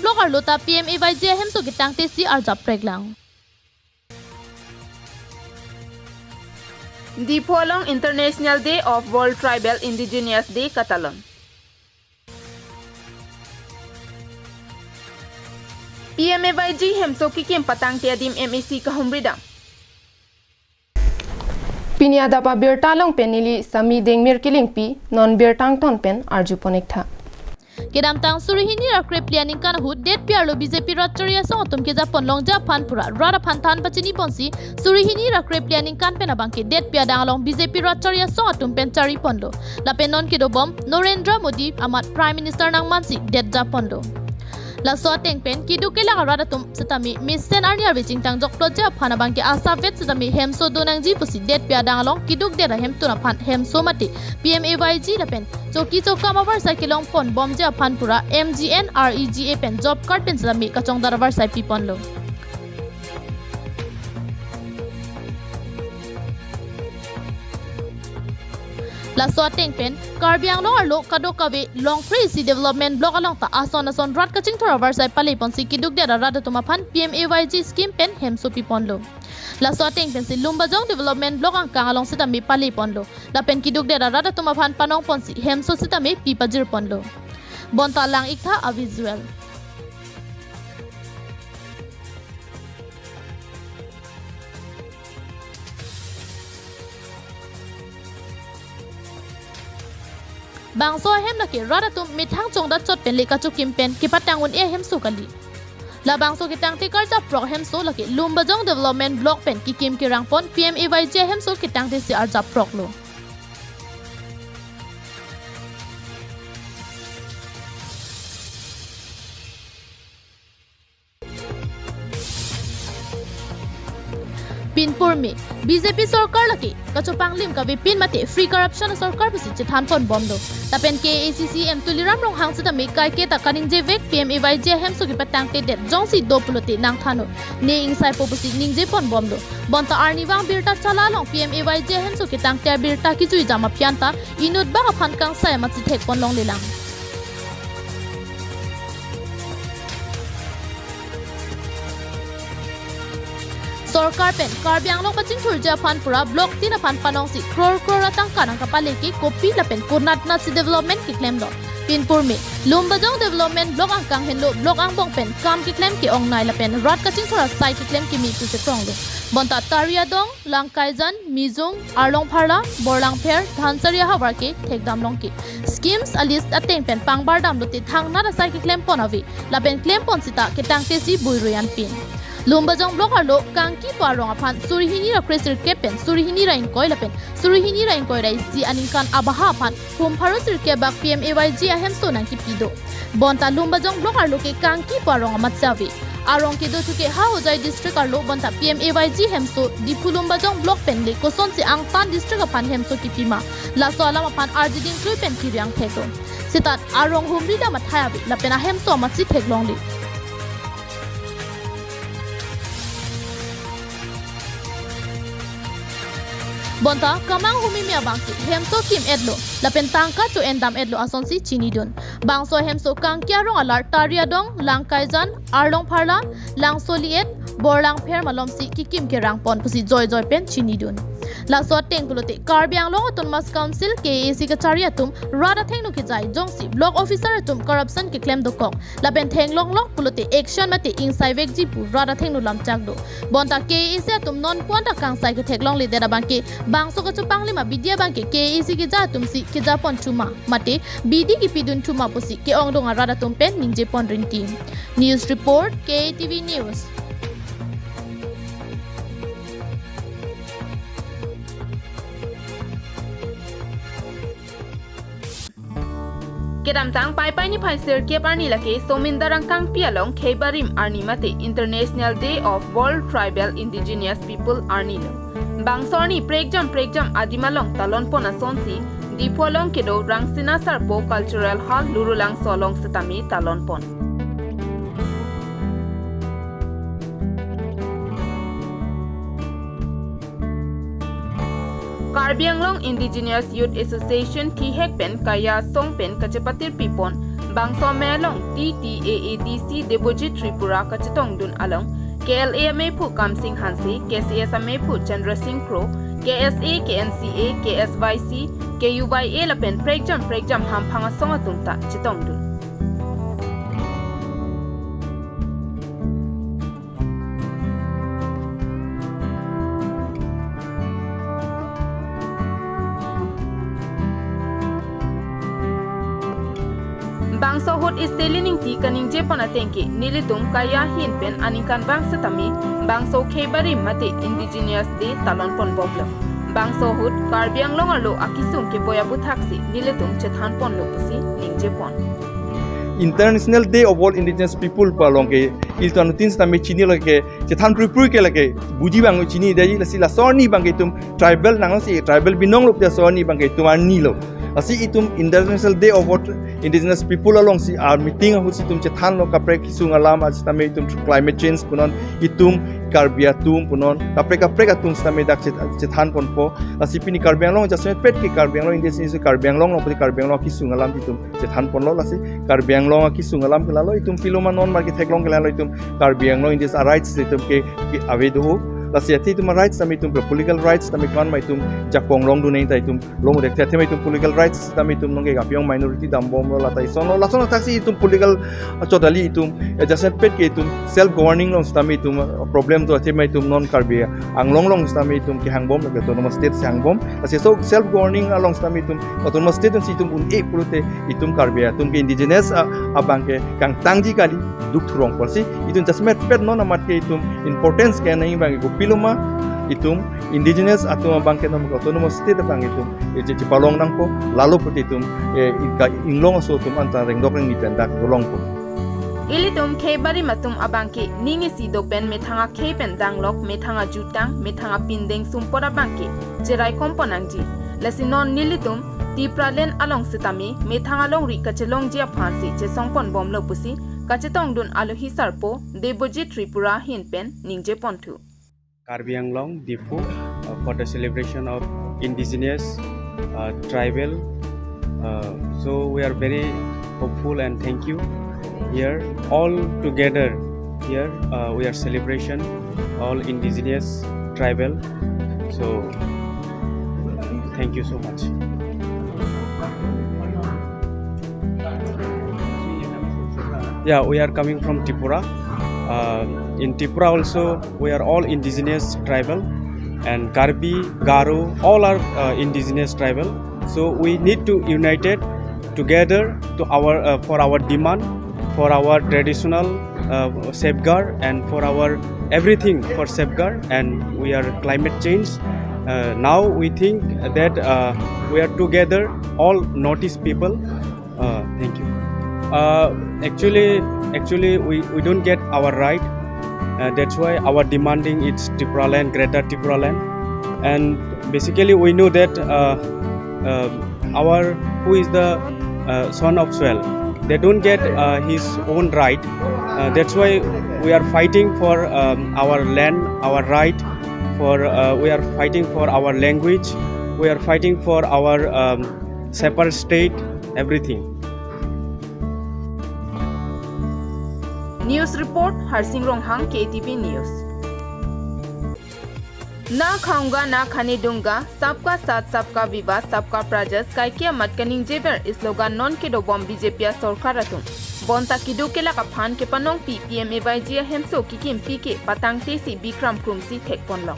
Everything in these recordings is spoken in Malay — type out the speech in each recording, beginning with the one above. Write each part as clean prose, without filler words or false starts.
blogger lota PMAYG hemso kitang tesi arjap preglang. Di Polong International Day of World Tribal Indigenous Day Catalan. PMAYG hemso kikim patang tiadim MEC kahumridam. Pinyada pa birtalong penili sami deng mirkiling pi non birtang ton pen arjuponikta. Kedamtang surihini rakrep lianing kanahu det piarlo BJP Ratcharia song atum ke Japon longja panpura rada pantan pachini ponsi surihini rakrep lianing kan penabangke det piadang along BJP Ratcharia song atum pen chari pondo lapen non kedobom Narendra Modi amat Prime Minister nang mansi det Japondo. La soteng pen kiduke la rada tum setami misen arniar wicing tang jok ploja phanabangke asavet setami hemso donang ji pusi det piadang along kiduk dera hem tuna phan hemso mati PMAYG la pen choki choka mabar sakilong pon bomja phanpura MGN REGA pen job card pen setami kachong darabar sai pipon lo. La swateng pen karbiang long arlo kadokawe long crazy development block along ta ason rat kaching thora varsai pale pon si kiduk dera rada tumaphan PMAYG scheme pen hemso pipon lo. La swateng pen si lumbajong development block ang kang along sitami pale pon lo. La pen kiduk dera rada tumaphan panong pon si hemso sitami pipajir pon lo. Bonta lang ikha a visual. Bangso hem laki rada tum mithang chong da chot pen le ka chukim pen ki patangun e hem su kali la bangso ki tang ti karja pro hem so laki lumbajong development block pen ki kim ki rangpon PMAYG hem so ki tang ti si arja prok lo. Pinpur में BJP सरकार लकी कचोपांग लिम का विपिन मते free corruption सरकार बिसि चिथान पन बम दो तापेन के ACCM तुलिराम रोंग हांग सदा में काय के तकानिंग जे वेक PMAYG hem so ki patang te det jongsi do pulote nang thano ne insai po bisi ning je pon bom do bonta arniwang birta chala long PMAYG hem so ki tang te birta ki chui jama pianta inut ba phan kang sai ma chi thek pon long lelang. Sorkar pen karbiang long paching thurja phan pura block tina phan panong si crore atang kanang kapale ki kopi la pen kurnat na si development ki claim do pinpur me lumbajong development block ang kang henlo block ang bong pen kam ki claim ki ong nai la pen rat kaching thura sai ki claim ki mi tu se krong do bonta taria dong langkaijan mijung arlong pharla borlang pher dhansaria hawar ke thekdam long ki schemes a list ateng pen pangbar dam lote thang na sai ki claim pon avi la pen claim pon sita ke tang te si buiroyan pin lumbajong blocker lo kangki parong aphan surihini ra kresir kepen surihini ra in koi lapen surihini ra in koi rai si aninkan abaha aphan hum pharosir ke bak PMAYG ahem so nang ki pido bonta lumbajong blocker lo ke kangki parong amatsavi arong ke do thuke ha hojai district arlo bonta PMAYG hem so dipulumbajong block pen le koson si angtan district aphan hem so ki pima la so alam aphan arjiding klui pen ki riang theko sitat arong humri da mathayabi lapen ahem so amatsi theklong li bonta kamang humimi abangki hemso kim edlo lapen tangka to endam edlo asonsi chinidun bangso hemso kangkya rong alar taria dong langkaijan arlong pharla langsoliet borlang pher malomsi kikim ke rangpon pusi joy pen chinidun la so tengkulote karbiang long autonomous council KAC ka chariatum rada thengnu ki jai jongsi block officer tum corruption ki claim do kok lapen thenglong long pulote action mate insai vek ji pu rada thengnu lamchak do bonta KAC tum non kwanta kangsai ki theklong le dera bangke bangso ka chupang lima bidia bangke KAC ki ja tum si ki ja pon chuma mate BD ki pidun chuma pusi ke ong dong rada tum pen ningje pon rinki news report KTV news. Kedam tang pai ni phai sir ke parni lake somindarang kang pialong kheibarim arni mate International Day of World Tribal Indigenous People arni lo bangsorni pregjam adimalong talon pona sonsi dipolong kedo rangsina sarpo cultural hall lurulang solong setami talon pon Karbi Anglong Indigenous Youth Association Thihek Pen Kaya Song Pen Kachepatir Pipon bangso me along TTAADC Debojit Tripura kachetong dun along KLA me phu Kamsing Hansi KCS me phu Chandra Singh Pro KSA KNCA KSYC KUYA lapen pregjam ham phanga songa tungta chitong dun bangso hot is selining ti kaning je panatengke nilitum kaya hin pen aningkan bangsa tami bangso khebari mate indigenous de talon pon boblo bangso hot karbiang longalo akisum ke boya buthaksi nilitum chethan pon lopusi ningje pon International Day of All Indigenous People palong ke iltanutin stame chini lage chethan pripur ke lage buji bang chini dai la soni bang tum tribal nang si tribal binong lop ja soni bang tum ani lo asi itum International Day of All Indigenous People along si our meeting hu si tum chethan lo kapre kisung alam as stame itum climate change punon itum karbia tum punon kapre tum stame dak chethan pon po asi pini karbiang long jasmet pet ki karbiang long indigenous karbiang long poti karbiang long kisung alam itum chethan pon lo lasi karbiang long ki sungalam kelalo itum filoma non market heklong kelalo itum karbiang long indigenous rights itum ke avedo lasiati itum rights tami itum political rights tami kan mai itum jakong long du nei tai itum long de theme itum political rights tami itum nong ge gapiong minority dambom lo latai sono lasono taxi itum political totally itum adjustment pet ke itum self governing long tami itum problem to theme itum non karbia anglong long tami itum ke hangbom ke autonomous state hangbom asi so self governing along tami itum autonomous state itum un e pulute itum karbia itum ke indigenous abang ke kang tangji kali duk thurong polsi itum adjustment pet non amat ke itum importance ke nai bang ko piloma itum indigenous atau bangke nom autonomous state bang itum je palong nang po lalu put itum inglong so tum anta rengdok reng dipendak dolong po ilitum khebari matum abangke ningi sido pen methanga khepen danglok methanga jutang methanga pindeng sumpora bangke jerai komponangji lasinon nilitum tipralen along sitami methanga long ri kachelong jia phansi che songpon bomlo pusi kachetong dun alohi sarpo Debojit Tripura hinpen ningje pontu Karbi Anglong Difu for the celebration of indigenous tribal. So we are very hopeful and thank you. Here all together here we are celebration all indigenous tribal. So thank you so much. Yeah, we are coming from Tripura. In Tripura also we are all indigenous tribal and Karbi, Garo, all are indigenous tribal. So we need to united together to our for our demand, for our traditional safeguard and for our everything for safeguard and we are climate change. Now we think that we are together all Northeast people. Thank you. Actually we don't get our right. That's why our demanding it's Tripura land, Greater Tripura land, and basically we know that our who is the son of soil, they don't get his own right. That's why we are fighting for our land, our right. For we are fighting for our language. We are fighting for our separate state, everything. News report Harsing Ronghang KTV News. ना खाऊंगा ना खाने दूंगा सबका साथ सबका विवाद सबका प्रजस काइकिया मतकनिंग जेबर स्लोगान नॉन के दो बॉम बीजेपी सरकार तुम बोंता किदो के लगा फान के पनोंग PMAYG हेमसो की किम पी के पतंग तेसी बिक्रम क्रुमसी थेकपोन लो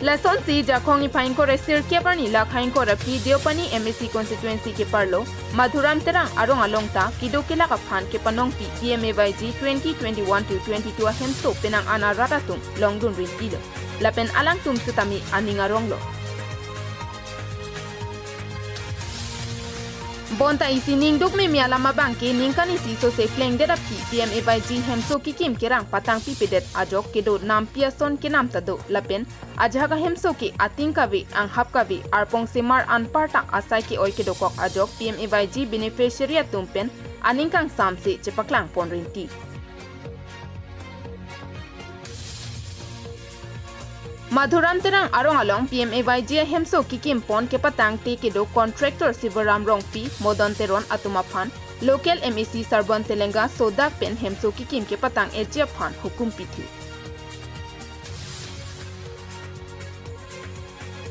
Lason si jakong ipain ko resir kia parni la khain ko rapi deopani MSC constituency ke parlo Madhuram terang arong alongta kido kila ka phan ke panong PMAYG 2021 to 22 hemso penang ana ratatum longdun rin ilo lapen alang tum sutami aning arong lo Bonta isi ning duk me mialama bangke ning kan isi so se fleng de rapi PMAYG hemso ki kim kerang patang pi pedet ajok kedo nam piason ke nam tado lapen ajaga hemso ke ating kavi ang hap kavi arpong semar anparta asai ke oi kedo kok ajok PMAYG beneficiary tumpen aning kang samse chepaklang ponrinti Madhuram terang arong along PMAYG hemso kikim pon ke patang te kedo contractor Sivaram Rongpi Modon Teron Atumaphan local MEC Sarban Telenga Sodak pen hemso kikim ke patang Ejaphan hukum pithi.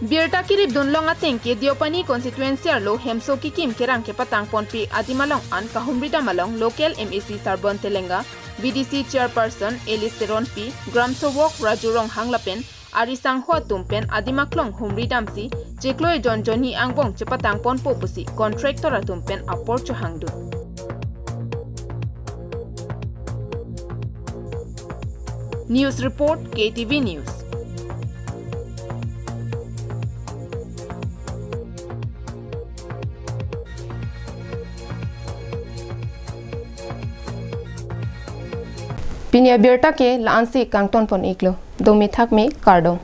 Birta kirib dunlong ateng ke Diopani constituency lo hemso kikim kerang ke patang ponpi adimalong an kahumrida malong local MEC Sarban Telenga BDC chairperson Elis Teron P Gram Sowok Rajurong Hanglapen Arisang Hua Tumpen Adimaklong Humridamsi Jekloi Jonjoni Angbong Cepatang Pon Popusi Contractor Atumpen Apor Chahangdu. News Report KTV News. Pinya Birta ke Lansi Kangton pon iklo. Domi thak me Kardong.